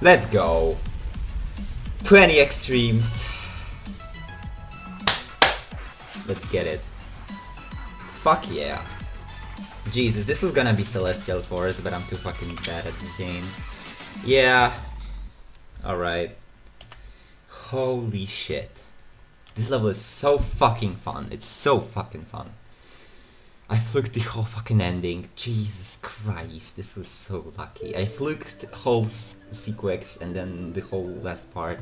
Let's go. 20 extremes. Let's get it. Fuck yeah. Jesus, this was gonna be Celestial Force, but I'm too fucking bad at the game. Yeah. Alright. Holy shit. This level is so fucking fun. It's so fucking fun. I fluked the whole fucking ending. Jesus Christ, this was so lucky. I fluked whole Sequex and then the whole last part.